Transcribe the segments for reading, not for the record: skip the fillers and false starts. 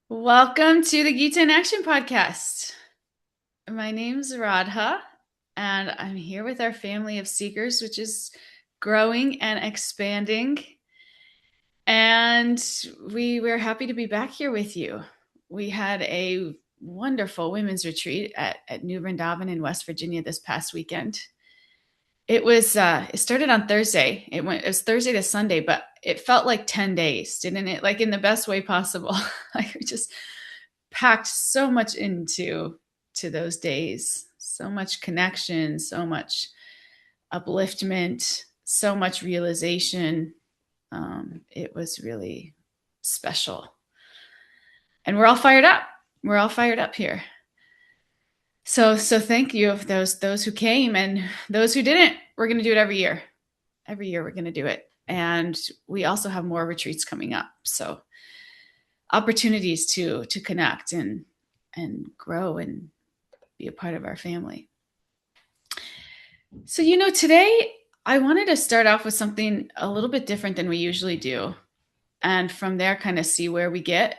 Welcome to the Gita in Action podcast. My name's Radha, and I'm here with our family of seekers, which is growing and expanding. And we're happy to be back here with you. We had a wonderful women's retreat at New Vrindavan in West Virginia this past weekend. It started on Thursday. It was Thursday to Sunday, but it felt like 10 days, didn't it? Like in the best way possible. Like we just packed so much into those days. So much connection, so much upliftment, so much realization. It was really special. And we're all fired up. We're all fired up here. So thank you of those who came and those who didn't. We're going to do it every year. Every year we're going to do it. And we also have more retreats coming up. So opportunities to connect and grow and be a part of our family. So, today I wanted to start off with something a little bit different than we usually do. And from there, kind of see where we get.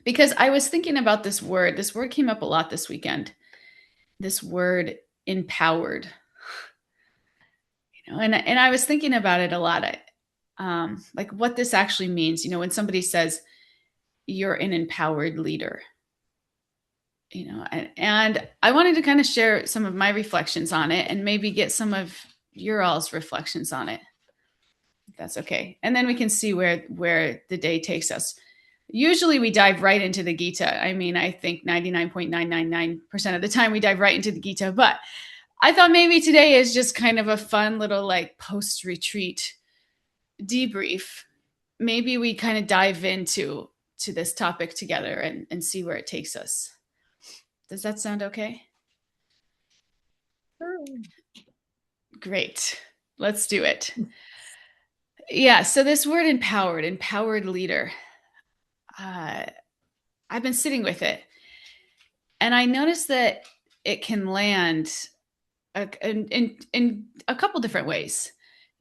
Because I was thinking about this word. This word came up a lot this weekend. This word empowered. And I was thinking about it a lot. Like what this actually means. When somebody says you're an empowered leader. And I wanted to kind of share some of my reflections on it and maybe get some of your all's reflections on it. If that's okay. And then we can see where the day takes us. Usually we dive right into the Gita. I mean, I think 99.999% of the time we dive right into the Gita, but I thought maybe today is just kind of a fun little like post-retreat debrief. Maybe we kind of dive into this topic together and see where it takes us. Does that sound okay? Great. Let's do it. Yeah. So this word empowered leader. I've been sitting with it, and I noticed that it can land in a couple different ways.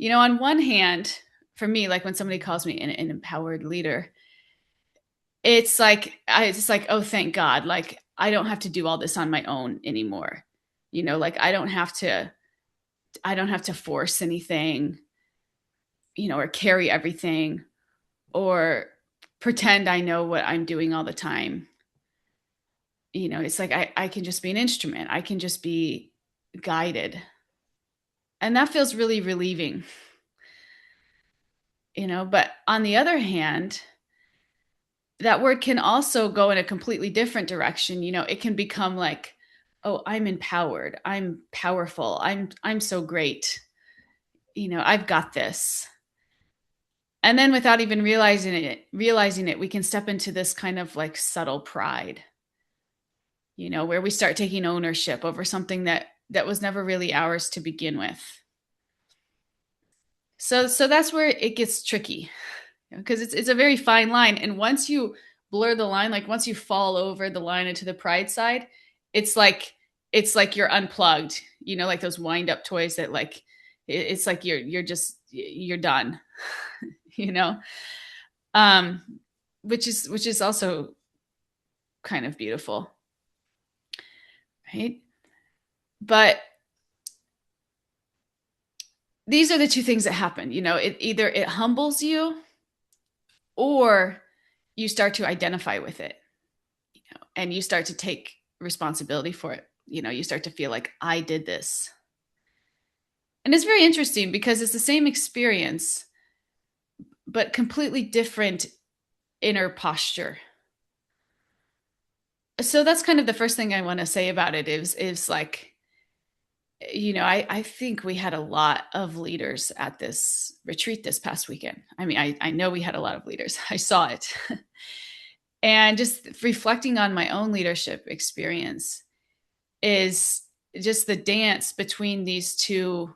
On one hand, for me, like when somebody calls me an empowered leader, it's like oh, thank God, like I don't have to do all this on my own anymore. Like I don't have to force anything, or carry everything, or pretend I know what I'm doing all the time. It's like I can just be an instrument. I can just be guided. And that feels really relieving. But on the other hand, that word can also go in a completely different direction. It can become like, oh, I'm empowered. I'm powerful. I'm so great. I've got this. And then without even realizing it, we can step into this kind of like subtle pride, where we start taking ownership over something that was never really ours to begin with. So that's where it gets tricky, because it's a very fine line. And once you blur the line, like once you fall over the line into the pride side, it's like you're unplugged, like those wind up toys that like, it's like you're done, which is also kind of beautiful. Right. But these are the two things that happen. It humbles you or you start to identify with it, and you start to take responsibility for it. You start to feel like I did this. And it's very interesting because it's the same experience, but completely different inner posture. So that's kind of the first thing I want to say about it is like, I think we had a lot of leaders at this retreat this past weekend. I mean, I know we had a lot of leaders. I saw it. And just reflecting on my own leadership experience is just the dance between these two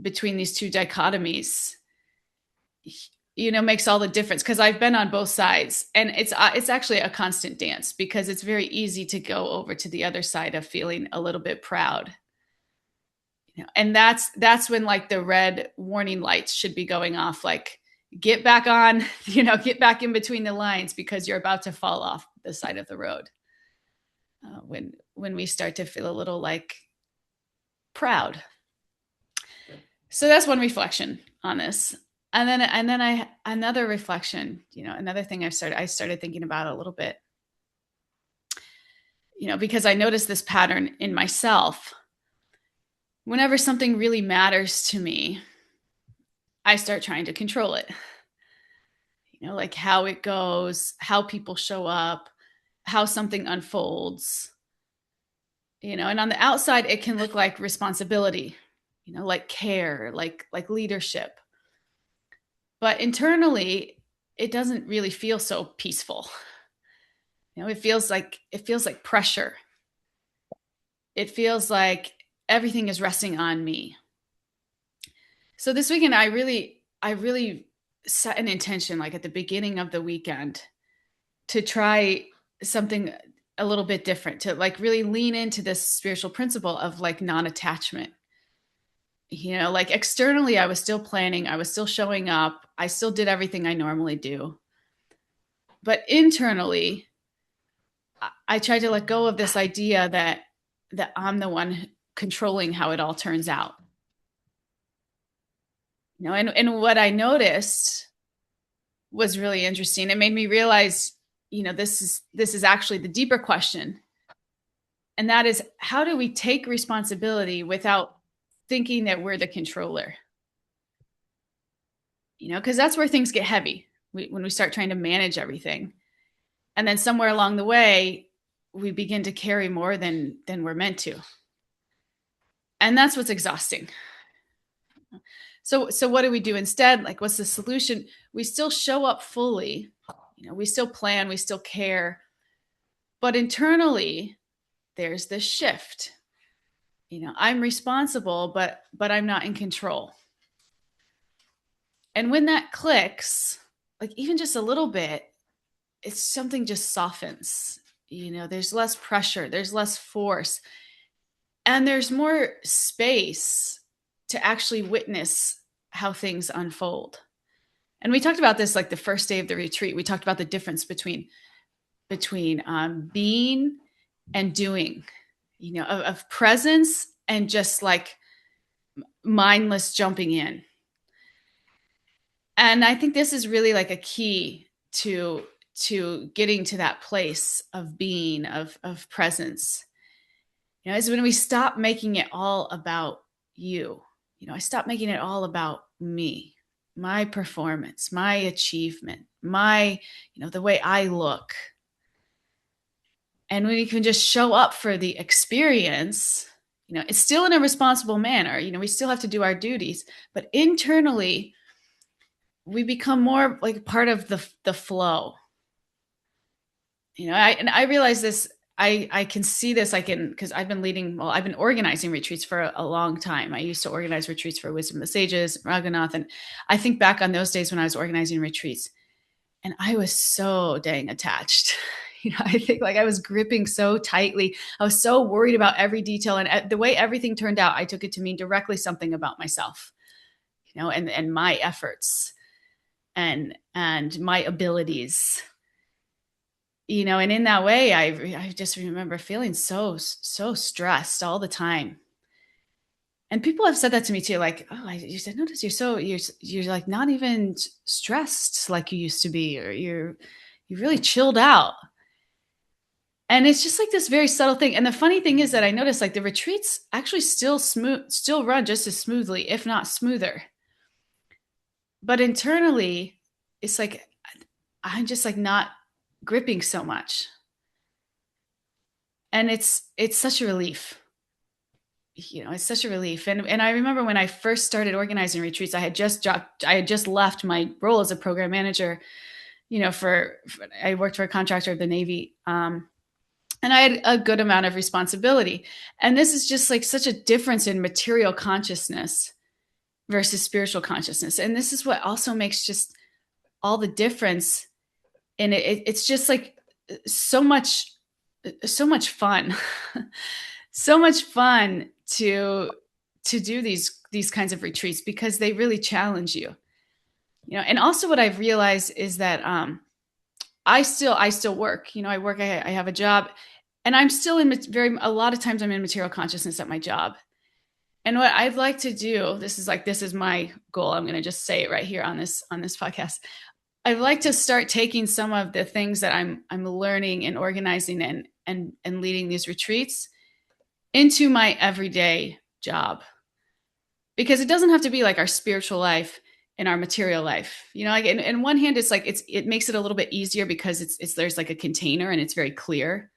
dichotomies, makes all the difference, because I've been on both sides, and it's actually a constant dance, because it's very easy to go over to the other side of feeling a little bit proud. And that's when like the red warning lights should be going off, like, get back on, get back in between the lines because you're about to fall off the side of the road. When we start to feel a little like proud. So that's one reflection on this. And then I another reflection, another thing I started thinking about a little bit, because I noticed this pattern in myself. Whenever something really matters to me, I start trying to control it. Like how it goes, how people show up, how something unfolds. And on the outside, it can look like responsibility, like care, like leadership. But internally, it doesn't really feel so peaceful. It feels like pressure. It feels like everything is resting on me. So this weekend, I really set an intention, like at the beginning of the weekend, to try something a little bit different, to like really lean into this spiritual principle of like non-attachment. Like externally, I was still planning, I was still showing up, I still did everything I normally do. But internally, I tried to let go of this idea that I'm the one controlling how it all turns out. And what I noticed was really interesting. It made me realize, this is actually the deeper question. And that is, how do we take responsibility without thinking that we're the controller? Because that's where things get heavy, when we start trying to manage everything. And then somewhere along the way, we begin to carry more than we're meant to. And that's what's exhausting. So what do we do instead? Like, what's the solution? We still show up fully. We still plan, we still care. But internally, there's this shift. I'm responsible, but I'm not in control. And when that clicks, like even just a little bit, it's something just softens. There's less pressure, there's less force, and there's more space to actually witness how things unfold. And we talked about this like the first day of the retreat. We talked about the difference between being and doing, of presence and just like mindless jumping in. And I think this is really like a key to getting to that place of being, of presence, is when we stop making it all about you. I stop making it all about me, my performance, my achievement, my, the way I look. And when we can just show up for the experience, it's still in a responsible manner. We still have to do our duties, but internally, we become more like part of the flow. I realize this. I can see this. Because I've been organizing retreats for a long time. I used to organize retreats for Wisdom of the Sages, Raghunath, and I think back on those days when I was organizing retreats, and I was so dang attached. I think like I was gripping so tightly. I was so worried about every detail, and the way everything turned out, I took it to mean directly something about myself, and my efforts and my abilities. And in that way, I just remember feeling so stressed all the time. And people have said that to me too, like, oh, you said, notice you're like not even stressed like you used to be, or you really chilled out. And it's just like this very subtle thing. And the funny thing is that I noticed like the retreats actually still run just as smoothly, if not smoother. But internally, it's like I'm just like not gripping so much. And it's such a relief. It's such a relief. And I remember when I first started organizing retreats, I had just left my role as a program manager, I worked for a contractor of the Navy. And I had a good amount of responsibility. And this is just like such a difference in material consciousness versus spiritual consciousness. And this is what also makes just all the difference. And it's just like so much fun, so much fun to do these kinds of retreats, because they really challenge you. And also what I've realized is that I still work. I work. I have a job, and I'm still in a lot of times I'm in material consciousness at my job. And what I'd like to do, this is my goal. I'm going to just say it right here on this podcast. I'd like to start taking some of the things that I'm learning and organizing and leading these retreats into my everyday job, because it doesn't have to be like our spiritual life and our material life. Like in one hand, it makes it a little bit easier because it's there's like a container and it's very clear.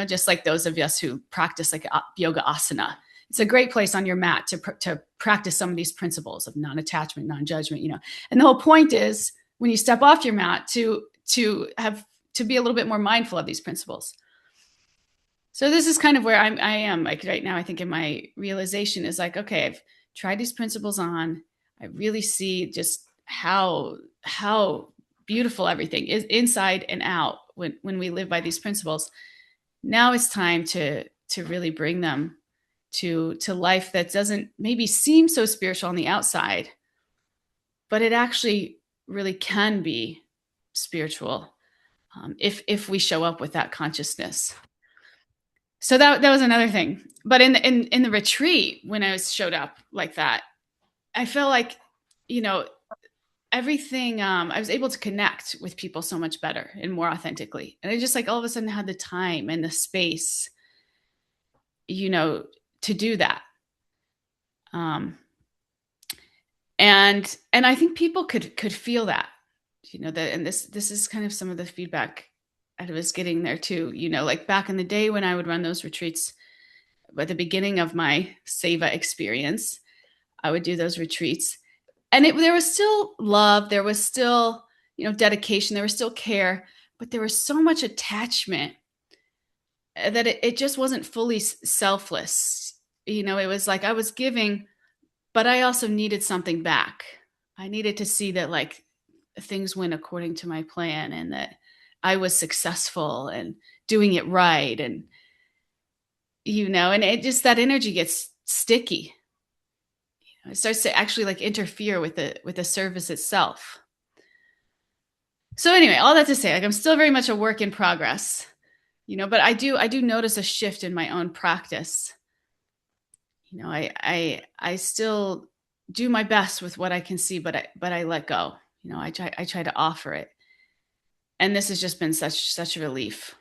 Just like those of us who practice like yoga asana, it's a great place on your mat to practice some of these principles of non-attachment, non-judgment. And the whole point is when you step off your mat to be a little bit more mindful of these principles. So this is kind of where I am like right now. I think in my realization is like, okay, I've tried these principles on. I really see just how beautiful everything is inside and out when we live by these principles. Now it's time to really bring them to life that doesn't maybe seem so spiritual on the outside, but it actually really can be spiritual if we show up with that consciousness. So that was another thing. But in the retreat, when I showed up like that, I felt like, you know, everything. I was able to connect with people so much better and more authentically, and I just like all of a sudden had the time and the space, to do that. And I think people could feel that, that, and this is kind of some of the feedback I was getting there too. Like back in the day when I would run those retreats at the beginning of my Seva experience, I would do those retreats, and there was still love, there was still, dedication, there was still care, but there was so much attachment that it just wasn't fully selfless. It was like I was giving, but I also needed something back. I needed to see that like things went according to my plan and that I was successful and doing it right. And, and it just, that energy gets sticky. It starts to actually like interfere with the service itself. So anyway, all that to say, like I'm still very much a work in progress, but I do notice a shift in my own practice. I still do my best with what I can see, but I let go. I try to offer it. And this has just been such a relief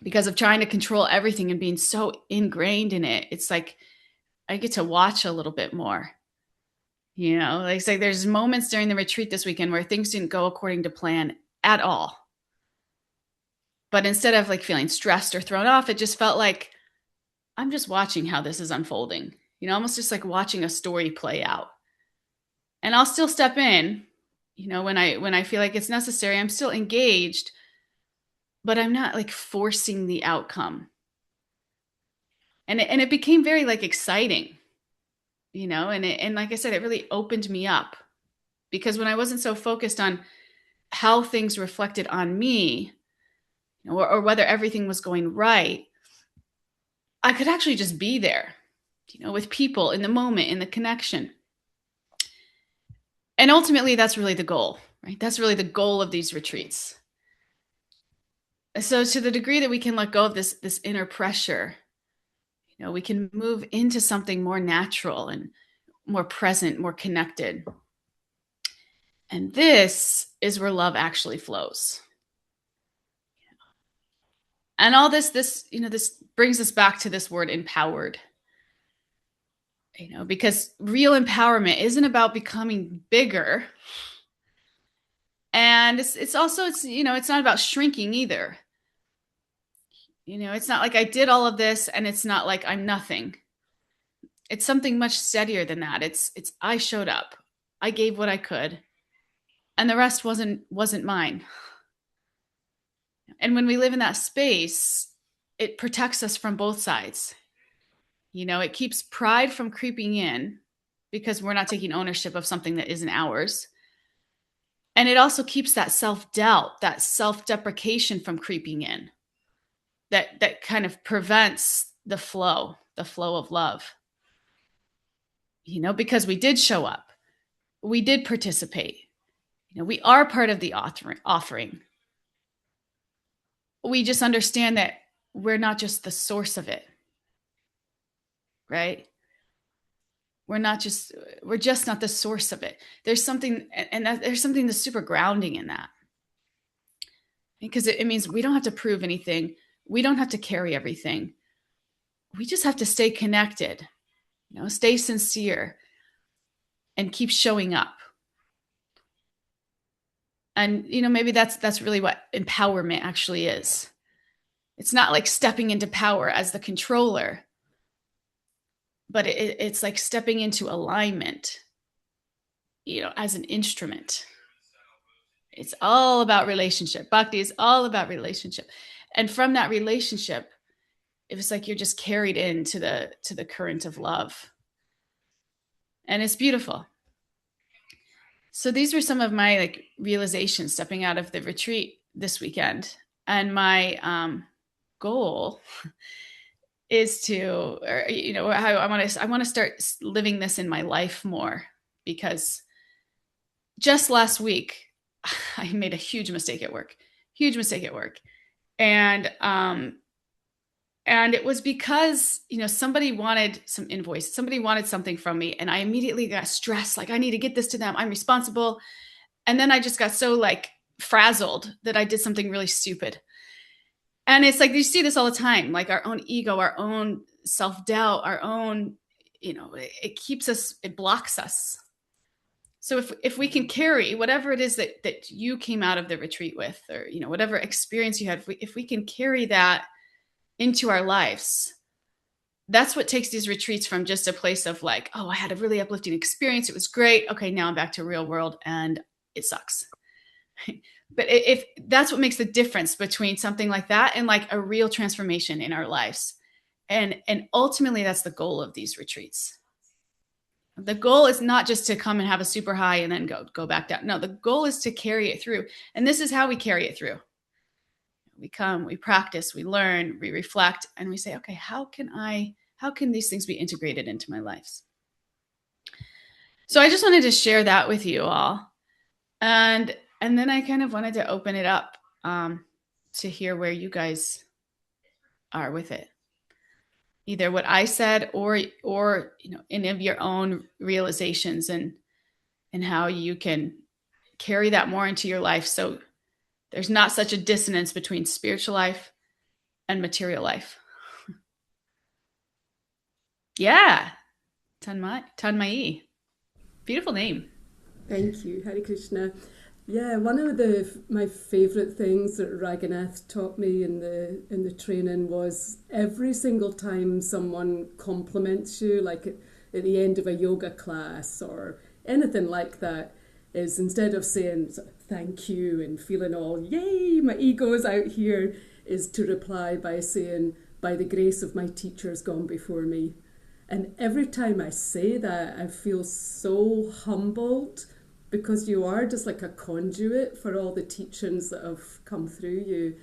because of trying to control everything and being so ingrained in it. It's like I get to watch a little bit more. Like it's like there's moments during the retreat this weekend where things didn't go according to plan at all. But instead of like feeling stressed or thrown off, it just felt like I'm just watching how this is unfolding, almost just like watching a story play out. And I'll still step in, when I feel like it's necessary. I'm still engaged, but I'm not like forcing the outcome. And it became very like exciting, and like I said, it really opened me up, because when I wasn't so focused on how things reflected on me, or whether everything was going right, I could actually just be there, with people in the moment, in the connection. And ultimately, that's really the goal, right? That's really the goal of these retreats. So to the degree that we can let go of this inner pressure, we can move into something more natural and more present, more connected. And this is where love actually flows. And all this brings us back to this word empowered. Because real empowerment isn't about becoming bigger. And it's also it's not about shrinking either. It's not like I did all of this and it's not like I'm nothing. It's something much steadier than that. It's I showed up. I gave what I could. And the rest wasn't mine. And when we live in that space, it protects us from both sides. It keeps pride from creeping in because we're not taking ownership of something that isn't ours. And it also keeps that self-doubt, that self-deprecation from creeping in. That kind of prevents the flow of love. Because we did show up. we did participate. We are part of the offering. We just understand that we're not just the source of it, right? We're not just we're just not the source of it. There's something, and there's something that's super grounding in that, because it means we don't have to prove anything. We don't have to carry everything. We just have to stay connected, stay sincere, and keep showing up. And maybe that's really what empowerment actually is. It's not like stepping into power as the controller, but it's like stepping into alignment, as an instrument. It's all about relationship. Bhakti is all about relationship. And from that relationship, it was like you're just carried into the current of love. And it's beautiful. So these were some of my like realizations stepping out of the retreat this weekend. And my goal is to, or, how I want to start living this in my life more, because just last week I made a huge mistake at work, and it was because somebody wanted some invoice, somebody wanted something from me, and I immediately got stressed, like I need to get this to them, I'm responsible. And then I just got so like frazzled that I did something really stupid. And it's like you see this all the time, like our own ego, our own self-doubt, our own, it keeps us, it blocks us. So if we can carry whatever it is that you came out of the retreat with, or whatever experience you had, if we can carry that into our lives, that's what takes these retreats from just a place of like, oh, I had a really uplifting experience, it was great, okay, now I'm back to real world and it sucks. But if that's what makes the difference between something like that and like a real transformation in our lives. And ultimately that's the goal of these retreats. The goal is not just to come and have a super high and then go back down. No, the goal is to carry it through. And this is how we carry it through. We come, we practice, we learn, we reflect, and we say, okay, how can these things be integrated into my lives? So I just wanted to share that with you all. And then I kind of wanted to open it up to hear where you guys are with it. Either what I said, or any of your own realizations, and how you can carry that more into your life, so there's not such a dissonance between spiritual life and material life. Yeah, Tanmai. Beautiful name. Thank you, Hare Krishna. Yeah, one of my favourite things that Raghunath taught me in the training was every single time someone compliments you, like at the end of a yoga class or anything like that, is instead of saying thank you and feeling all yay, my ego's out here, is to reply by saying, by the grace of my teachers gone before me. And every time I say that, I feel so humbled, because you are just like a conduit for all the teachings that have come through you.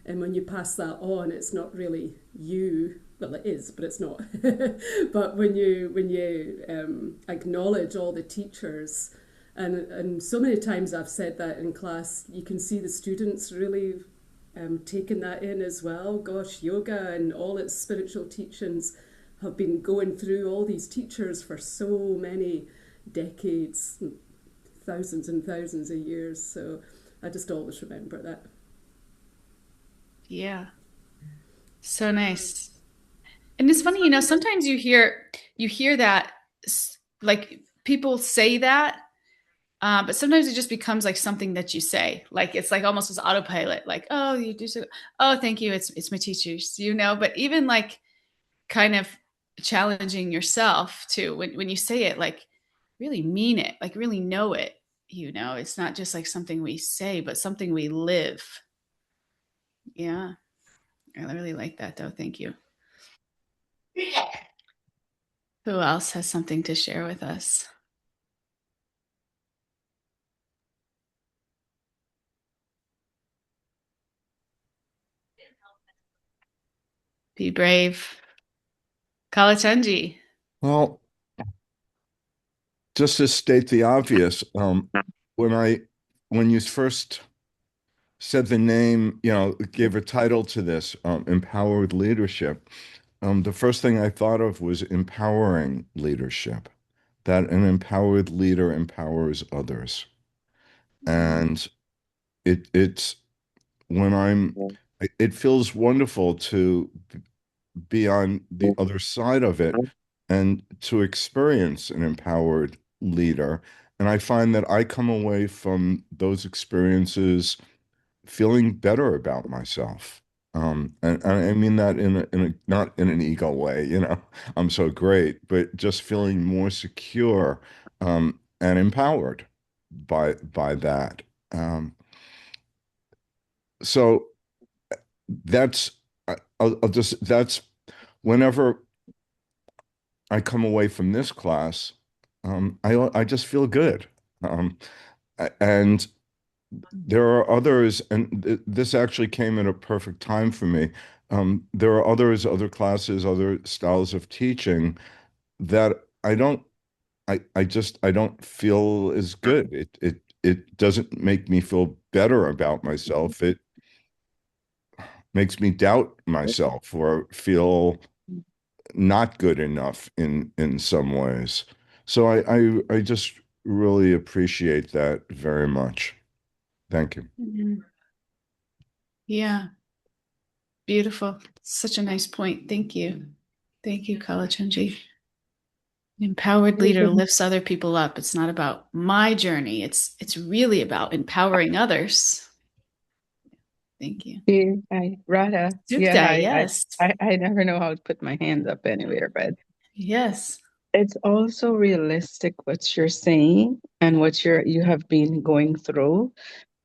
And when you pass that on, it's not really you. Well, it is, but it's not. But when you acknowledge all the teachers, and so many times I've said that in class, you can see the students really taking that in as well. Gosh, yoga and all its spiritual teachings have been going through all these teachers for so many decades, thousands and thousands of years. So I just always remember that. Yeah, so nice. And it's funny, sometimes you hear that, like people say that, but sometimes it just becomes like something that you say, like it's like almost as autopilot, like, oh, you do so, oh, thank you, it's my teachers, but even like kind of challenging yourself to, when you say it, like really mean it, like really know it. It's not just like something we say, but something we live. Yeah, I really like that though. Thank you. Who else has something to share with us? Be brave. Kalachanji. Well, just to state the obvious, when I when you first said the name, gave a title to this, empowered leadership, the first thing I thought of was empowering leadership, that an empowered leader empowers others. And it's when it feels wonderful to be on the other side of it and to experience an empowered leader. And I find that I come away from those experiences feeling better about myself. And I mean that not in an ego way, I'm so great, but just feeling more secure, and empowered by that. Um, so that's I'll just that's whenever I come away from this class, I just feel good. Um, and there are others, and this actually came at a perfect time for me. There are other classes, other styles of teaching that I don't feel as good. It doesn't make me feel better about myself. It makes me doubt myself or feel not good enough in some ways. So I just really appreciate that very much. Thank you. Mhm. Yeah, beautiful. Such a nice point. Thank you. Thank you, Kalachanji. An empowered leader lifts other people up. It's not about my journey. It's really about empowering others. Thank you. Yeah, I Radha. Yeah, Sukta, yes. I never know how to put my hands up anywhere, but Yes. it's also realistic what you're saying and what you have been going through.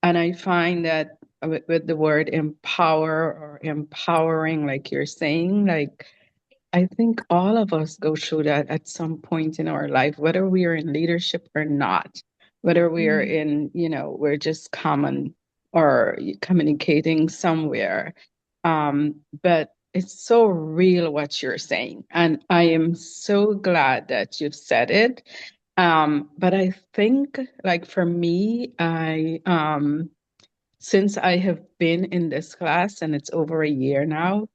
And I find that with the word empower or empowering, like you're saying, like I think all of us go through that at some point in our life, whether we are in leadership or not, whether we are Mm, in, we're just common or communicating somewhere. But it's so real what you're saying. And I am so glad that you've said it. But I think, like for me, since I have been in this class and it's over a year now,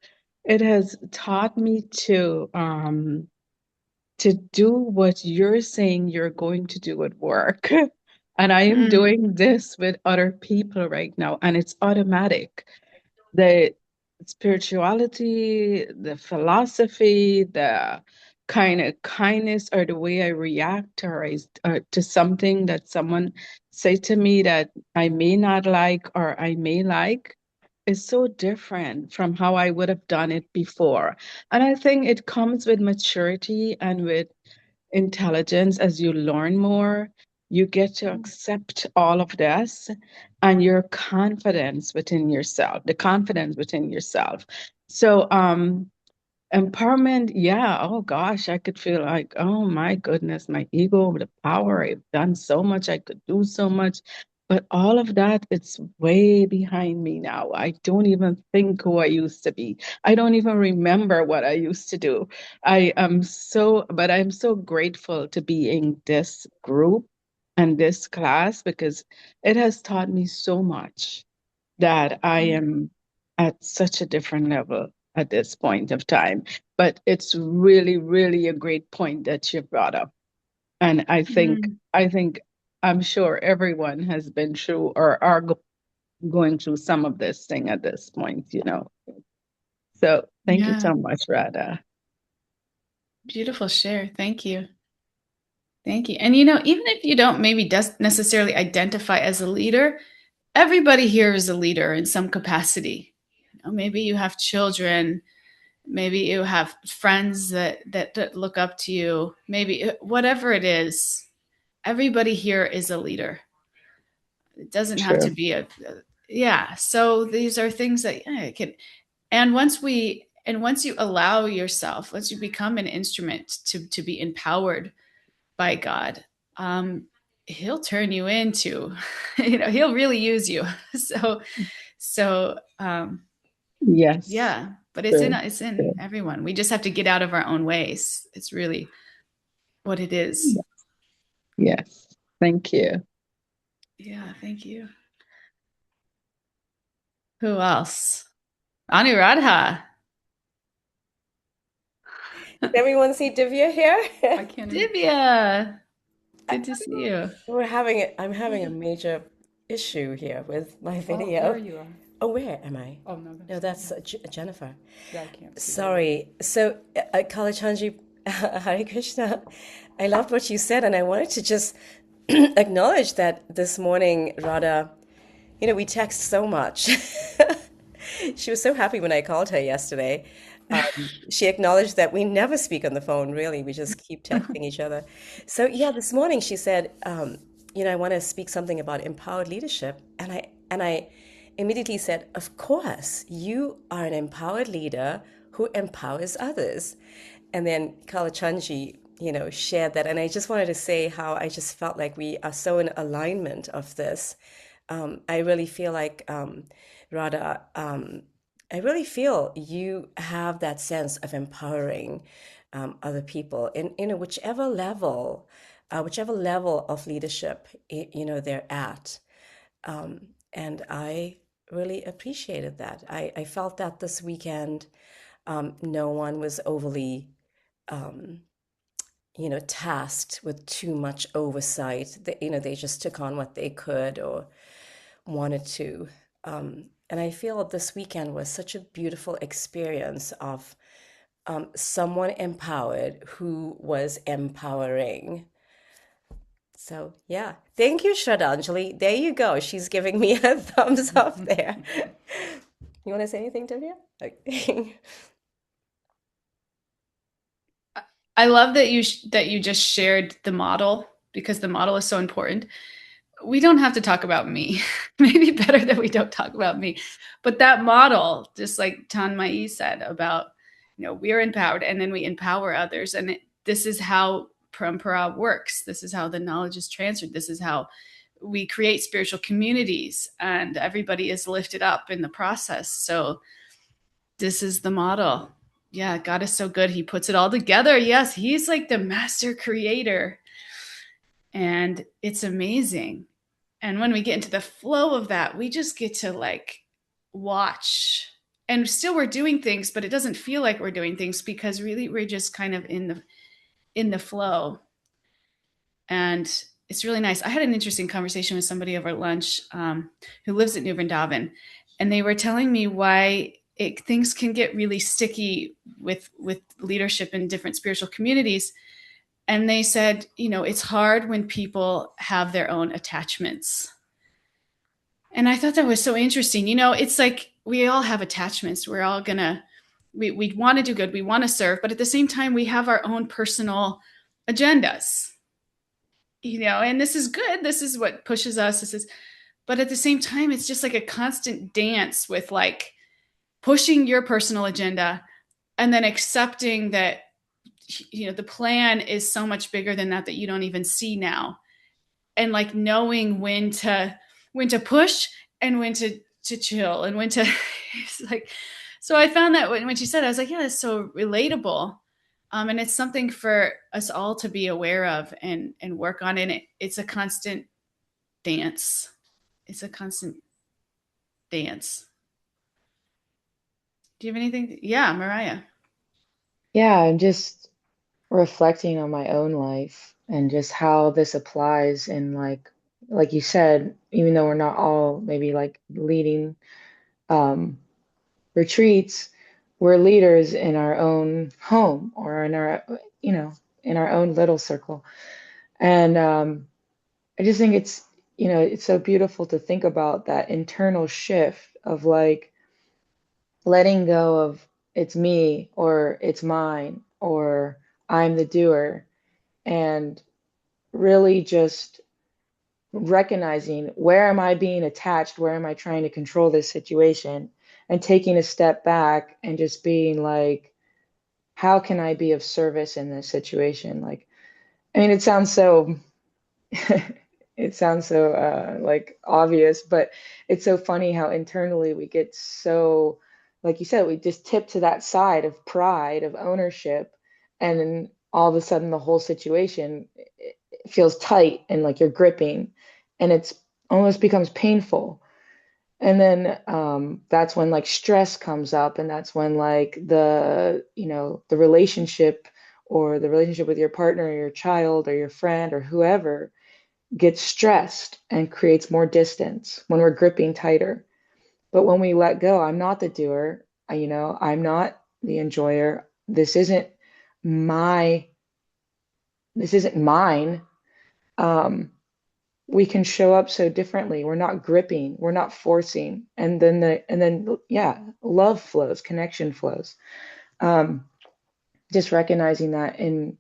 it has taught me to do what you're saying you're going to do at work. And I am mm, doing this with other people right now, and it's automatic. The spirituality, the philosophy, the kind of kindness, or the way I react to something that someone say to me that I may not like or I may like is so different from how I would have done it before. And I think it comes with maturity and with intelligence. As you learn more, you get to accept all of this and your confidence within yourself, the confidence within yourself. So, empowerment, yeah. Oh gosh, I could feel like, oh my goodness, my ego, the power. I've done so much, I could do so much. But all of that, it's way behind me now. I don't even think who I used to be. I don't even remember what I used to do. But I'm so grateful to be in this group and this class because it has taught me so much that I am at such a different level at this point of time. But it's really, really a great point that you brought up. And mm. I think, I'm sure everyone has been through or are going through some of this thing at this point. So thank you Yeah. so much, Radha. Beautiful share. Thank you. Thank you. And even if you don't maybe necessarily identify as a leader, everybody here is a leader in some capacity. Maybe you have children, maybe you have friends that look up to you, maybe whatever it is, everybody here is a leader. It doesn't have to True. be yeah. So these are things that can, and once you allow yourself, once you become an instrument to be empowered by God, he'll turn you into, he'll really use you. So Yes. yeah, but it's in True. it's in True. everyone. We just have to get out of our own ways. It's really what it is. Yes. Thank you. Yeah, thank you. Who else? Anuradha. Did everyone see Divya here? I can't even. Divya. Good to see you. I'm having a major issue here with my Oh, there video. you are. Oh, where am I? Oh, no, No, that's that's Jennifer. yeah, I can't see her. Sorry. So, Kalachandji, Hare Krishna, I loved what you said, and I wanted to just acknowledge that this morning, Radha, we text so much. She was so happy when I called her yesterday. She acknowledged that we never speak on the phone, really. We just keep texting each other. So, yeah, this morning she said, I want to speak something about empowered leadership. And I immediately said, of course, you are an empowered leader who empowers others. And then Kalachandji, shared that. And I just wanted to say how I just felt like we are so in alignment of this. I really feel like, Radha, I really feel you have that sense of empowering other people in whichever level of leadership they're at. And I really appreciated that. I felt that this weekend, no one was overly, tasked with too much oversight. They just took on what they could or wanted to. And I feel this weekend was such a beautiful experience of someone empowered who was empowering. So, yeah. Thank you, Shraddhanjali. There you go. She's giving me a thumbs up there. You want to say anything, Divya? Okay. I love that you just shared the model because the model is so important. We don't have to talk about me. Maybe better that we don't talk about me. But that model, just like Tanmai said about, we are empowered and then we empower others. And this is how parampara works. This is how the knowledge is transferred. This is how we create spiritual communities and everybody is lifted up in the process. So this is the model. Yeah, God is so good. He puts it all together. Yes, he's like the master creator. And it's amazing. And when we get into the flow of that, we just get to like watch. And still we're doing things, but it doesn't feel like we're doing things because really we're just kind of in the flow. And it's really nice. I had an interesting conversation with somebody over lunch who lives at New Vrindavan, and they were telling me why things can get really sticky with leadership in different spiritual communities. And they said, it's hard when people have their own attachments. And I thought that was so interesting. It's like we all have attachments. We're all we want to do good. We want to serve. But at the same time, we have our own personal agendas, and this is good. This is what pushes us. But at the same time, it's just like a constant dance with like pushing your personal agenda and then accepting that, the plan is so much bigger than that you don't even see now. And like knowing when to push and when to chill and when to it's like, so I found that when she said it, I was like, yeah, that's so relatable. And it's something for us all to be aware of and work on. And it's a constant dance. It's a constant dance. Do you have anything? Yeah, Mariah. Yeah, I'm just reflecting on my own life and just how this applies in like you said, even though we're not all maybe like leading um retreats, we're leaders in our own home or in our you know, in our own little circle. And I just think it's so beautiful to think about that internal shift of like letting go of it's me or it's mine or I'm the doer and really just recognizing where am I being attached, where am I trying to control this situation, and taking a step back and just being like, how can I be of service in this situation? Like, I mean, it sounds so it sounds so like obvious, but it's so funny how internally we get so, like you said, we just tip to that side of pride, of ownership, and then all of a sudden the whole situation feels tight and like you're gripping, and it's almost becomes painful. And then that's when like stress comes up, and that's when like the relationship or the relationship with your partner or your child or your friend or whoever gets stressed and creates more distance when we're gripping tighter. But when we let go, I'm not the doer, I'm not the enjoyer. My, this isn't mine. Um, we can show up so differently. We're not gripping, we're not forcing. And then love flows, connection flows. Um, just recognizing that in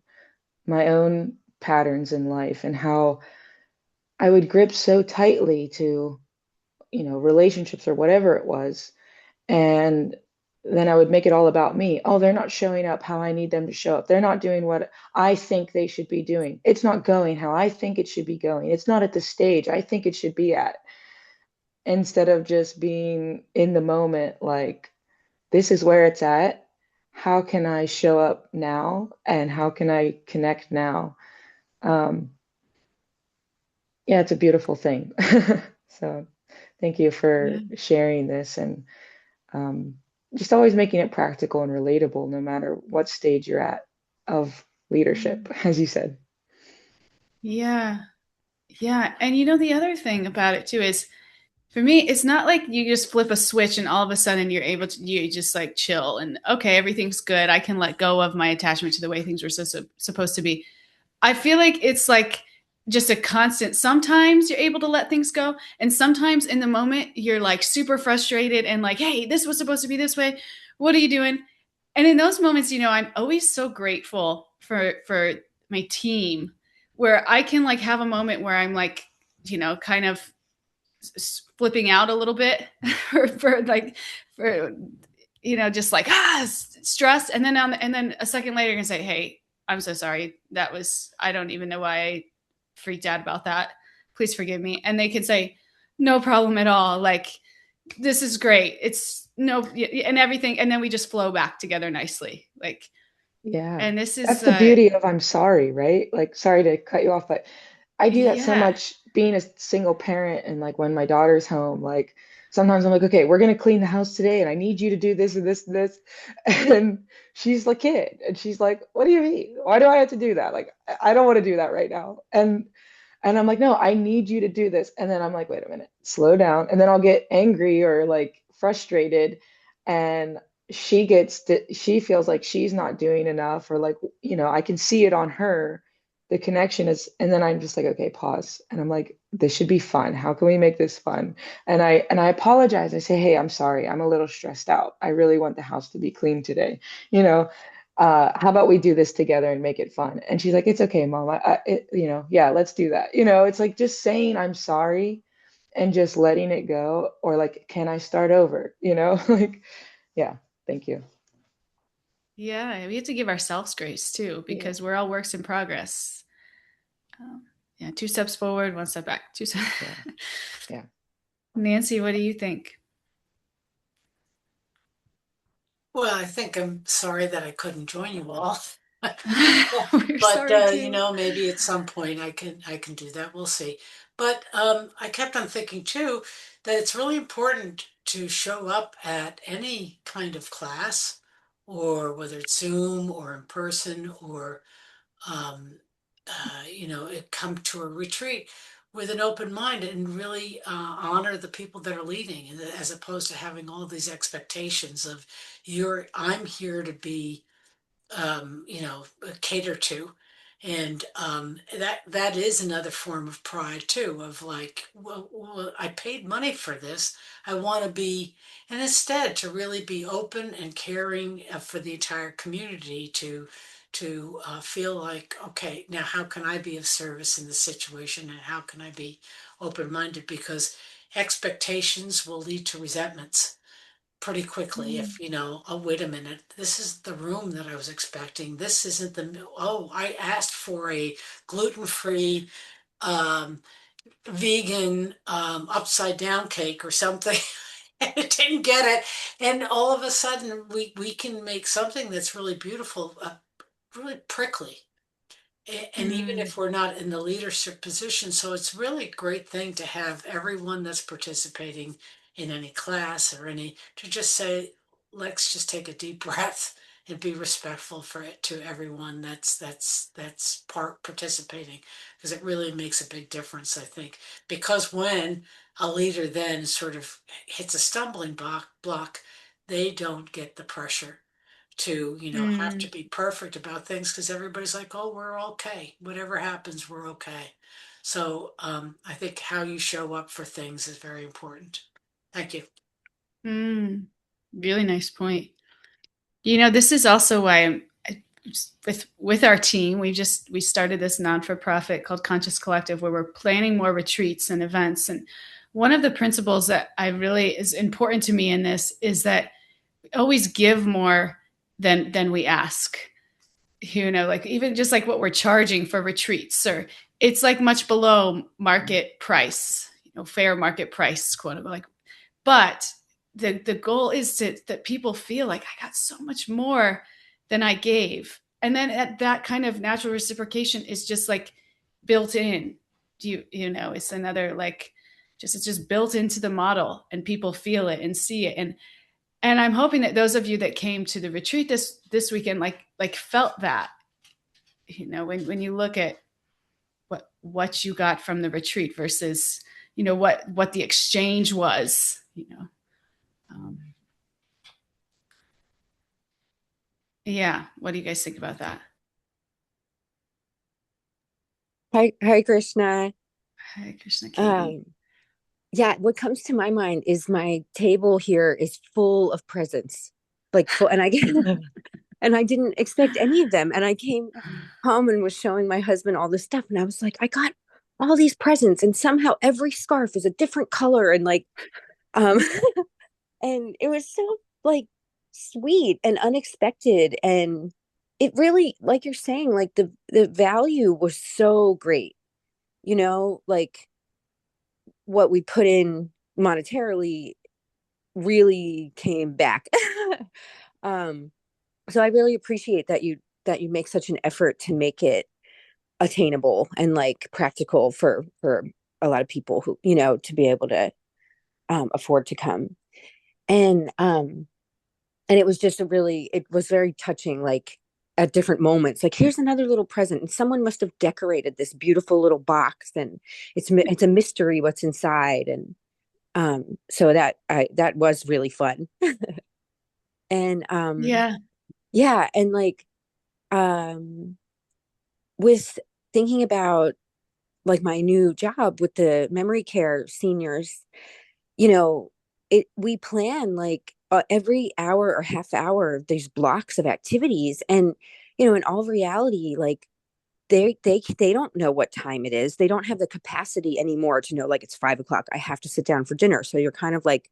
my own patterns in life and how I would grip so tightly to, relationships or whatever it was. And then I would make it all about me. Oh, they're not showing up how I need them to show up. They're not doing what I think they should be doing. It's not going how I think it should be going. It's not at the stage I think it should be at. Instead of just being in the moment, like, this is where it's at. How can I show up now? And how can I connect now? Um, yeah, it's a beautiful thing. So thank you Yeah. for sharing this and um, just always making it practical and relatable, no matter what stage you're at of leadership, as you said. Yeah. Yeah. And the other thing about it too is for me, it's not like you just flip a switch and all of a sudden you just like chill and okay, everything's good. I can let go of my attachment to the way things were supposed to be. I feel like it's like just a constant. Sometimes you're able to let things go, and sometimes in the moment you're like super frustrated and like, hey, this was supposed to be this way. What are you doing? And in those moments, I'm always so grateful for my team where I can like have a moment where I'm like, kind of flipping out a little bit for just like stress, and then and then a second later you're gonna say, hey, I'm so sorry, that was, I don't even know why I freaked out about that, please forgive me. And they could say, no problem at all, like, this is great, it's no, and everything, and then we just flow back together nicely, like. Yeah. And this That's is the beauty of I'm sorry, right? Like, sorry to cut you off, but I do that so yeah. much being a single parent. And like when my daughter's home, like sometimes I'm like, okay, we're going to clean the house today and I need you to do this and this and this. And she's the kid and she's like, what do you mean? Why do I have to do that? Like, I don't want to do that right now. And I'm like, no, I need you to do this. And then I'm like, wait a minute, slow down. And then I'll get angry or like frustrated. And she feels like she's not doing enough, or like, I can see it on her. The connection is, and then I'm just like, okay, pause. And I'm like, this should be fun. How can we make this fun? And I apologize. I say, hey, I'm sorry. I'm a little stressed out. I really want the house to be clean today. You know, how about we do this together and make it fun? And she's like, it's okay, mom. Yeah, let's do that. It's like just saying I'm sorry and just letting it go, or like, can I start over? Like, yeah, thank you. Yeah, we have to give ourselves grace too, Yeah, because we're all works in progress. Yeah, two steps forward, one step back. Two steps. yeah, yeah. Nancy, what do you think? Well, I think I'm sorry that I couldn't join you all. We're But sorry you too. know, maybe at some point I can do that. We'll see. But I kept on thinking too that it's really important to show up at any kind of class, or whether it's Zoom or in person, or um, it come to a retreat with an open mind and really honor the people that are leading, as opposed to having all these expectations of I'm here to be cater to. And that is another form of pride too, of like, well, I paid money for this. I want to be, and instead to really be open and caring for the entire community, to feel like, okay, now how can I be of service in this situation, and how can I be open-minded, because expectations will lead to resentments pretty quickly. Mm. If oh, wait a minute, this is the room that I was expecting, this isn't oh, I asked for a gluten-free um vegan upside down cake or something and it didn't get it, and all of a sudden we can make something that's really beautiful really prickly. And even if we're not in the leadership position, so it's really a great thing to have everyone that's participating in any class or any to just say, let's just take a deep breath and be respectful for it to everyone that's participating, because it really makes a big difference, I think. Because when a leader then sort of hits a stumbling block, they don't get the pressure to, have to Mm. be perfect about things, because everybody's like, oh, we're okay. Whatever happens, we're okay. So I think how you show up for things is very important. Thank you. Mm. Really nice point. This is also why with our team, we started this non-for-profit called Conscious Collective, where we're planning more retreats and events. And one of the principles that I really is important to me in this is that we always give more than we ask. Like even just like what we're charging for retreats, or it's like much below market price, fair market price, quote unquote. Like, but the goal is that people feel like I got so much more than I gave, and then that kind of natural reciprocation is just like built in. It's another like it's just built into the model, and people feel it and see it, and I'm hoping that those of you that came to the retreat this weekend like felt that. When you look at what you got from the retreat versus what the exchange was. Um, yeah, what do you guys think about that? Hi, Krishna. Hi, Krishna, Katie. Um, yeah, what comes to my mind is my table here is full of presents, like full, and and I didn't expect any of them. And I came home and was showing my husband all this stuff, and I was like, I got all these presents, and somehow every scarf is a different color, and um, and it was so like sweet and unexpected, and it really, like you're saying, like the value was so great, like what we put in monetarily really came back. um so I really appreciate that you make such an effort to make it attainable and like practical for a lot of people who to be able to afford to come. And it was just it was very touching, like at different moments, like here's another little present, and someone must have decorated this beautiful little box, and it's a mystery what's inside. And so that was really fun. And Yeah. yeah, and like um with thinking about like my new job with the memory care seniors, you know we plan like every hour or half hour there's blocks of activities. And in all reality, like they don't know what time it is. They don't have the capacity anymore to know, like, it's 5 o'clock, I have to sit down for dinner. So you're kind of like,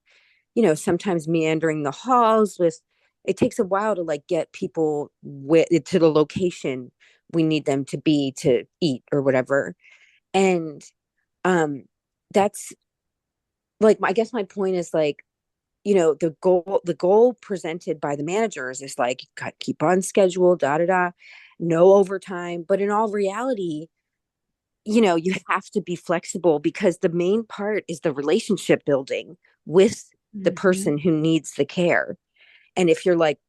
sometimes meandering the halls with, it takes a while to like get people to the location we need them to be to eat or whatever. And um that's like, I guess my point is like, the goal presented by the managers is like, keep on schedule, da da da, no overtime. But in all reality, you have to be flexible, because the main part is the relationship building with the Mm-hmm. person who needs the care. And if you're like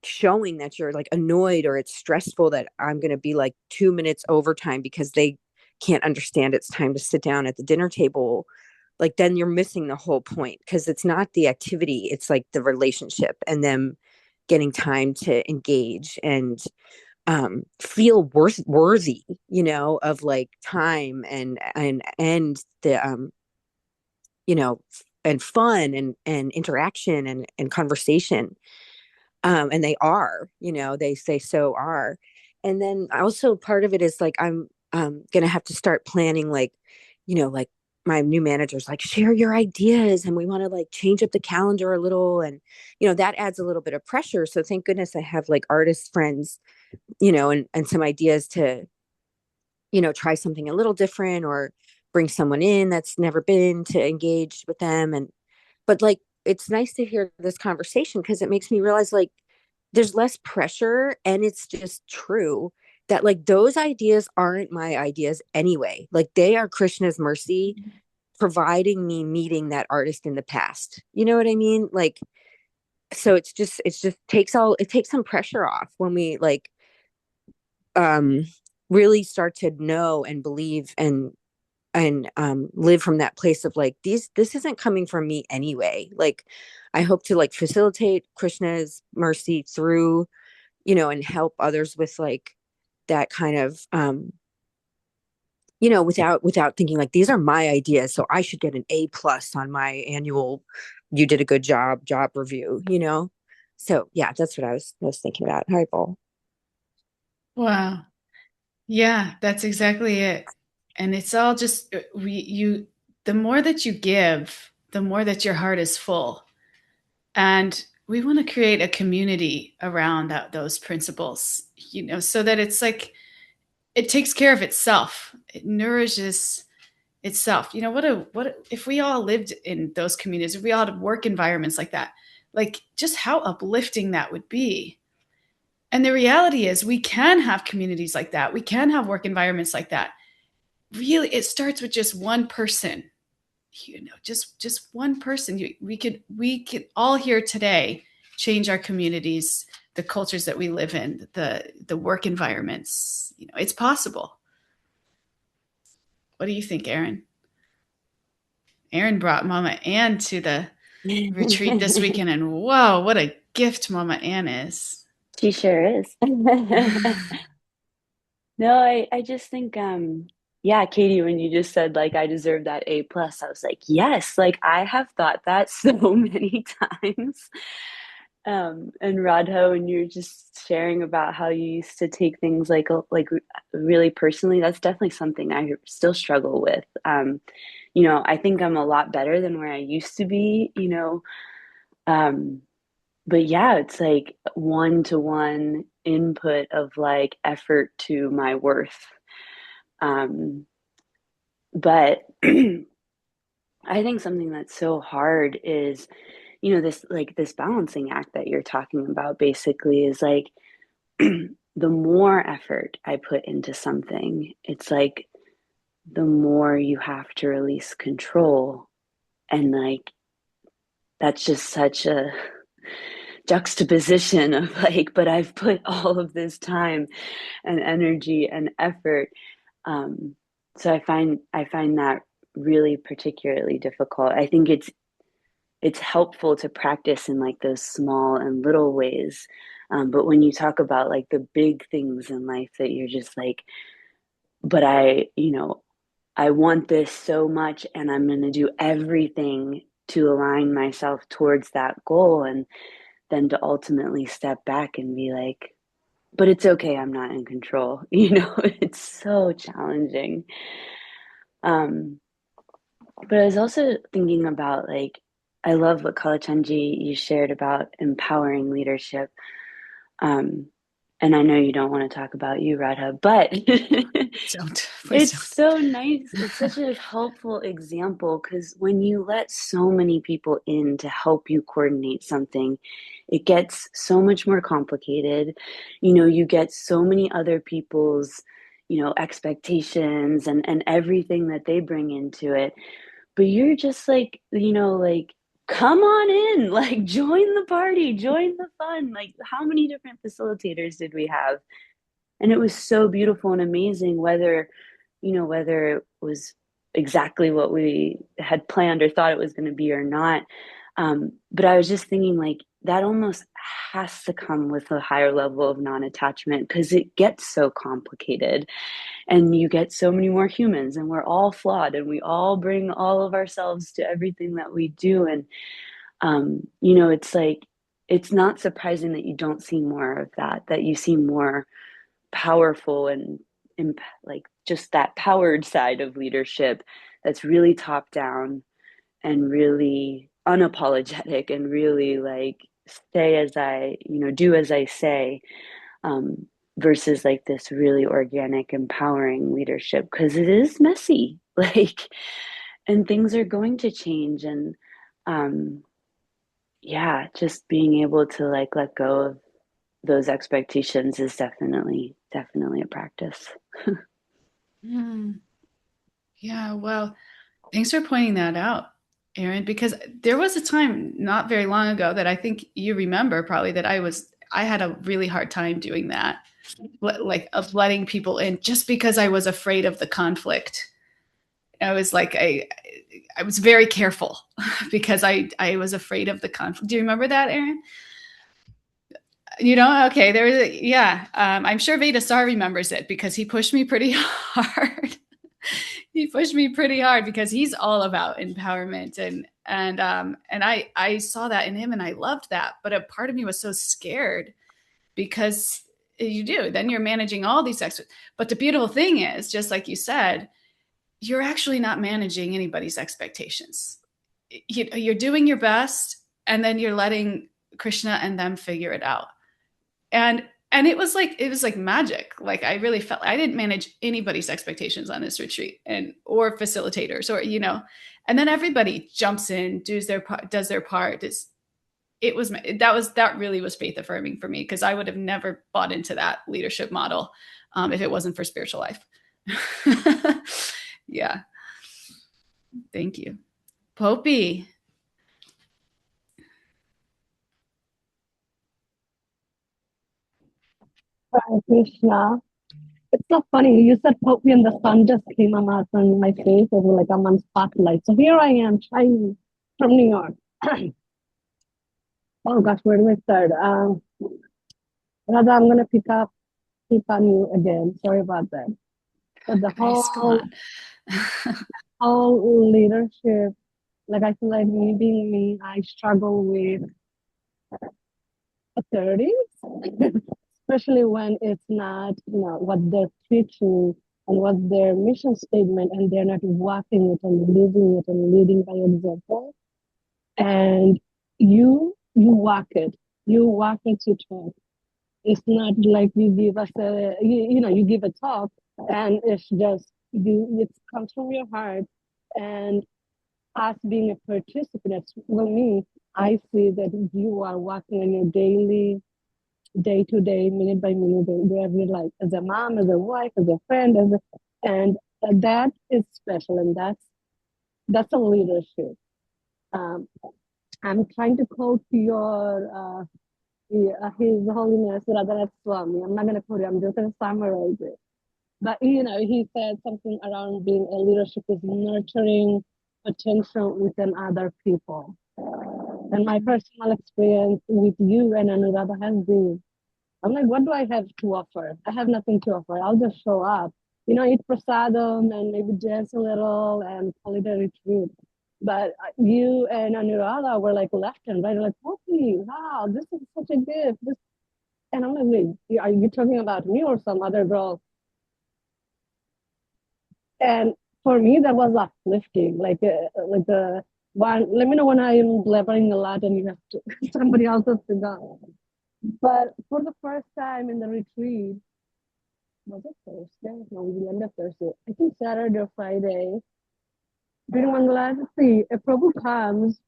showing that you're like annoyed, or it's stressful that I'm going to be like 2 minutes overtime because they can't understand it's time to sit down at the dinner table, like then you're missing the whole point, because it's not the activity, it's like the relationship and them getting time to engage and feel worthy, of like time and the you know and fun and interaction and conversation. And they are, they say so are. And then also part of it is like, I'm gonna have to start planning, like, like my new manager's like, share your ideas, and we want to like change up the calendar a little. And that adds a little bit of pressure. So thank goodness I have like artist friends, and some ideas to try something a little different, or bring someone in that's never been to engage with them. And but like, it's nice to hear this conversation, because it makes me realize like there's less pressure, and it's just true that like those ideas aren't my ideas anyway. Like they are Krishna's mercy providing me meeting that artist in the past. You know what I mean? Like, so it's just it takes some pressure off when we like um really start to know and believe and live from that place of like this isn't coming from me anyway. Like I hope to like facilitate Krishna's mercy through, and help others with like that kind of without thinking like these are my ideas, so I should get an A+ on my annual you did a good job review. So yeah, that's what I was thinking about. Hi, Paul. Wow. Yeah, that's exactly it. And it's all just the more that you give, the more that your heart is full. And we want to create a community around those principles, so that it's like it takes care of itself. It nourishes itself. If we all lived in those communities, if we all had work environments like that, like just how uplifting that would be. And the reality is we can have communities like that. We can have work environments like that. Really, it starts with just one person, just one person. We could all here today change our communities, the cultures that we live in, the work environments. It's possible. What do you think, Aaron? Aaron brought Mama Ann to the retreat this weekend, and whoa, what a gift Mama Ann is. She sure is. No, I just think yeah, Katie, when you just said like I deserve that A+, I was like, yes, like I have thought that so many times. And Radha, when you're just sharing about how you used to take things like really personally, that's definitely something I still struggle with. I think I'm a lot better than where I used to be. But yeah, it's like one-to-one input of like effort to my worth. But I think something that's so hard is, this balancing act that you're talking about basically is like the more effort I put into something, it's like the more you have to release control. And like that's just such a juxtaposition of like, but I've put all of this time and energy and effort. So I find that really particularly difficult. I think it's helpful to practice in like those small and little ways. But when you talk about like the big things in life that you're just like, but I want this so much and I'm going to do everything to align myself towards that goal. And then to ultimately step back and be like, but it's okay, I'm not in control. It's so challenging. But I was also thinking about like, I love what Kalachanji you shared about empowering leadership. Um, and I know you don't want to talk about you, Radha, but Please it's don't. so nice. It's such a helpful example because when you let so many people in to help you coordinate something, it gets so much more complicated. You get so many other people's, expectations and everything that they bring into it. But you're just like, like, come on in, like, join the party, join the fun. Like, how many different facilitators did we have? And it was so beautiful and amazing, whether it was exactly what we had planned or thought it was going to be or not. But I was just thinking, like, that almost has to come with a higher level of non-attachment because it gets so complicated and you get so many more humans and we're all flawed and we all bring all of ourselves to everything that we do. And, it's like, it's not surprising that you don't see more of that you see more powerful and like just that powered side of leadership that's really top down and really unapologetic and really like say as I, do as I say, um, versus like this really organic, empowering leadership because it is messy, like, and things are going to change. And yeah, just being able to like let go of those expectations is definitely a practice. Mm. Yeah, well, thanks for pointing that out, Erin, because there was a time not very long ago that I think you remember probably that I had a really hard time doing that, like of letting people in just because I was afraid of the conflict. I was like I was very careful because I was afraid of the conflict. Do you remember that, Erin? You know, okay, there was yeah. I'm sure Vedasar remembers it because he pushed me pretty hard. He pushed me pretty hard because he's all about empowerment and I saw that in him and I loved that. But a part of me was so scared because you do. Then you're managing all these extras. But the beautiful thing is, just like you said, you're actually not managing anybody's expectations. You're doing your best, and then you're letting Krishna and them figure it out. And it was like magic. Like I really felt I didn't manage anybody's expectations on this retreat, and or facilitators, or and then everybody jumps in, does their part. That really was faith affirming for me because I would have never bought into that leadership model if it wasn't for spiritual life. Yeah. Thank you. Poppy. Hare Krishna. It's so funny. You said Poppy and the sun just came on my face. It was like I'm on spotlight. So here I am, shiny from New York. Oh gosh, where do I start? Rather, I'm gonna pick on you again. Sorry about that. But the Grace, come on. whole leadership, like I feel like me being me, I struggle with authority, especially when it's not, what they're preaching and what their mission statement, and they're not walking it and living it and leading by example. And you walk into talk. It's not like you give us you give a talk and it's just it comes from your heart. And us being a participant, well, me, I see that you are walking on your daily, day to day, minute by minute, every life, as a mom, as a wife, as a friend, and that is special, and that's a leadership. Um, I'm trying to quote His Holiness Radhanath Swami. I'm not going to quote it. I'm just going to summarize it. But he said something around being a leadership is nurturing potential within other people. And my personal experience with you and Anuradha has been, I'm like, what do I have to offer? I have nothing to offer. I'll just show up, eat prasadam and maybe dance a little and call it a retreat. But you and Anuradha were like left and right, like, okay, wow, this is such a gift. And I'm like, wait, are you talking about me or some other girl? And for me, that was uplifting. Like the one, let me know when I'm blabbering a lot and you have to, somebody else has to go. But for the first time in the retreat, was it Thursday? No, the end of Thursday. I think Saturday or Friday. During Mangala, see, a Prabhu comes.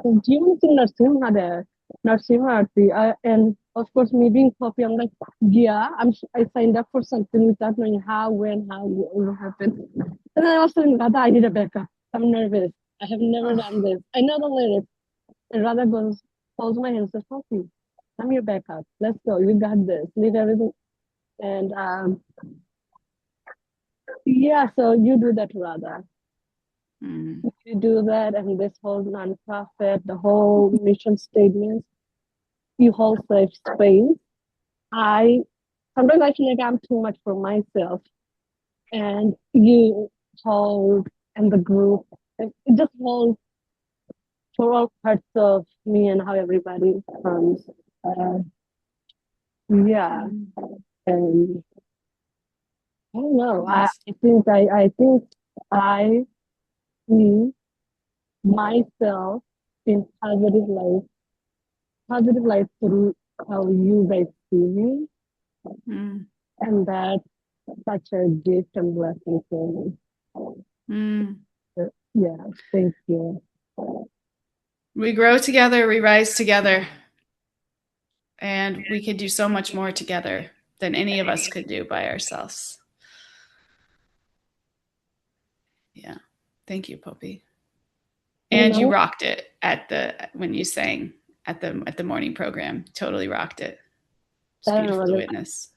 Do you want to sing Narsimha there? Narsimha Arti. And of course, me being Poppy, I'm like, yeah, I signed up for something without knowing how, when, how it will happen. And then I was telling Radha, I need a backup. I'm nervous. I have never done this. I know the lyrics. And Radha holds my hand and says, Poppy, I'm your backup. Let's go. You got this. Leave everything. And yeah, so you do that, Radha. You do that, and this whole nonprofit, the whole mission statements, you hold safe space. Sometimes I feel like I'm too much for myself, and you hold, and the group, it just holds for all parts of me and how everybody comes. Yeah, and I don't know. I think I see myself in positive light through how you guys see me. And that's such a gift and blessing for me. Yeah, thank you. We grow together, we rise together. And we could do so much more together than any of us could do by ourselves. Yeah. Thank you, Poppy. And you rocked it when you sang at the morning program. Totally rocked it. It's beautiful to witness.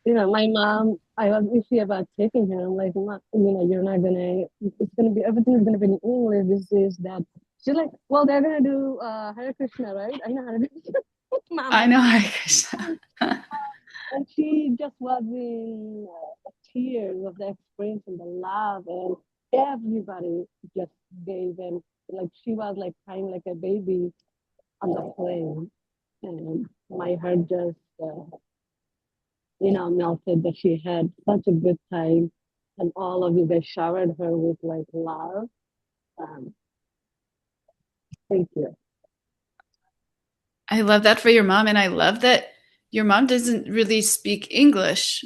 My mom, I was iffy about taking her. I'm like, you're not gonna. It's gonna be everything is gonna be in English. This is that. She's like, well, they're gonna do Hare Krishna, right? I know Hare Krishna. Mom, I know Hare Krishna. and she just was in tears of the experience and the love, and everybody just gave in. Like she was like crying like a baby on the plane, and my heart just melted that she had such a good time, and all of you guys showered her with like love. Um, thank you. I love that for your mom, and I love that your mom doesn't really speak English,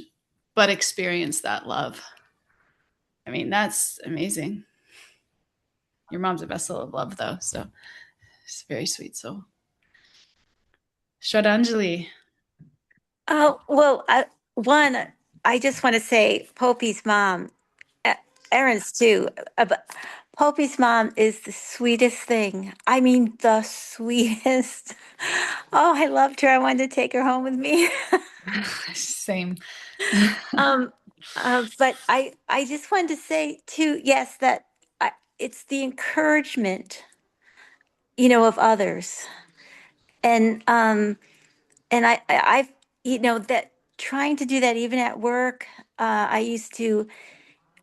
but experience that love. I mean, that's amazing. Your mom's a vessel of love, though, so it's a very sweet soul. Shraddhanjali. Well, I just want to say Poppy's mom, Erin's too, but Poppy's mom is the sweetest thing. I mean, the sweetest. Oh, I loved her. I wanted to take her home with me. Same. But I just wanted to say too, yes, that it's the encouragement, of others, and I've that trying to do that even at work. I used to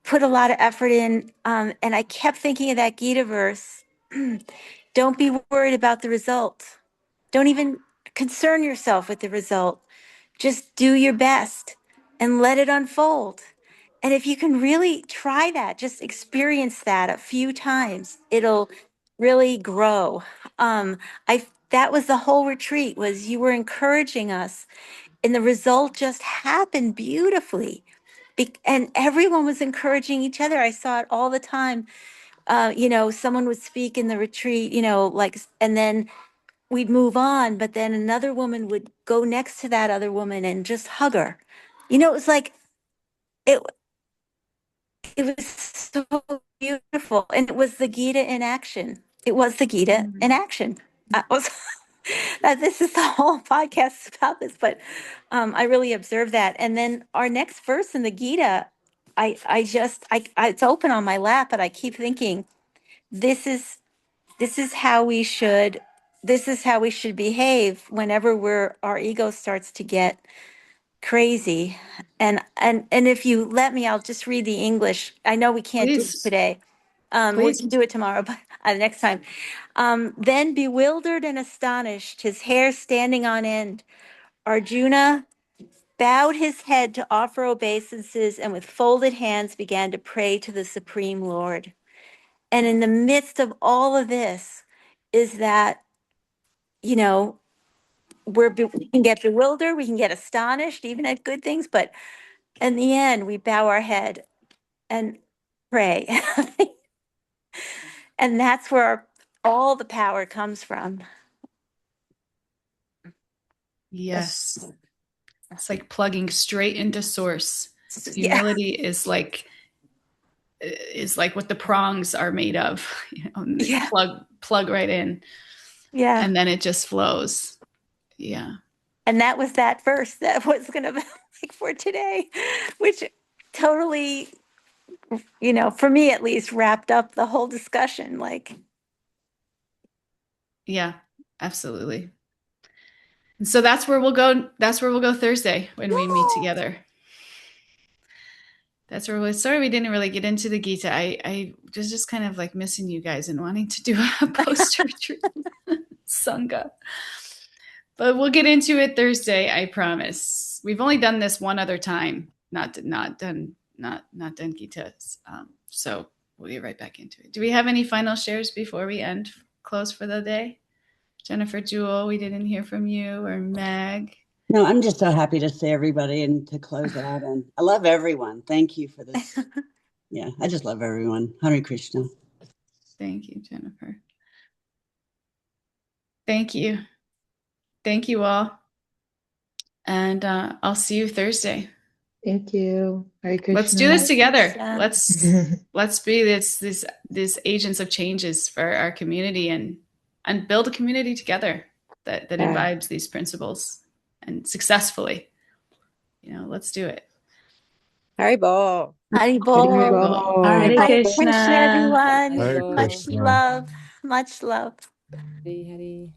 put a lot of effort in, and I kept thinking of that Gita verse. Don't be worried about the result. Don't even concern yourself with the result. Just do your best and let it unfold. And if you can really try that, just experience that a few times, it'll really grow. I That was the whole retreat, was you were encouraging us, and the result just happened beautifully. And everyone was encouraging each other. I saw it all the time. Someone would speak in the retreat, like, and then we'd move on, but then another woman would go next to that other woman and just hug her. It was like it it was so beautiful. And it was the Gita in action. It was the Gita in action. I was this is the whole podcast is about this, but I really observed that. And then our next verse in the Gita, it's open on my lap, but I keep thinking, this is this is how we should this is how we should behave whenever our ego starts to get crazy. And if you let me, I'll just read the English. I know we can't do it Please. today. We Please. can do it tomorrow, but next time. Then bewildered and astonished, his hair standing on end, Arjuna bowed his head to offer obeisances and with folded hands began to pray to the Supreme Lord. And in the midst of all of this is that, we can get bewildered, we can get astonished, even at good things, but in the end, we bow our head and pray. And that's where all the power comes from. Yes. It's like plugging straight into source. Humility is like what the prongs are made of. Plug right in. Yeah. And then it just flows. Yeah. And that was that verse that was going to be like for today, which totally, for me at least, wrapped up the whole discussion. Like, yeah, absolutely. And so that's where we'll go. That's where we'll go Thursday when we meet together. That's where we're. Sorry, we didn't really get into the Gita. I was just kind of like missing you guys and wanting to do a post retreat sangha. But we'll get into it Thursday, I promise. We've only done this one other time, not done Gitas. So we'll get right back into it. Do we have any final shares before we close for the day? Jennifer, Jewel, we didn't hear from you, or Meg. No, I'm just so happy to see everybody and to close out. And I love everyone. Thank you for this. Yeah, I just love everyone. Hare Krishna. Thank you, Jennifer. Thank you. Thank you all. And I'll see you Thursday. Thank you. Hare Krishna. Let's do this together. Krishna. Let's be this agents of changes for our community and build a community together that imbibes these principles and successfully. Let's do it. Haribol. Haribol. Hare Hare Krishna. Krishna, everyone. Hare Much Krishna. love. Much love. Hari Hari.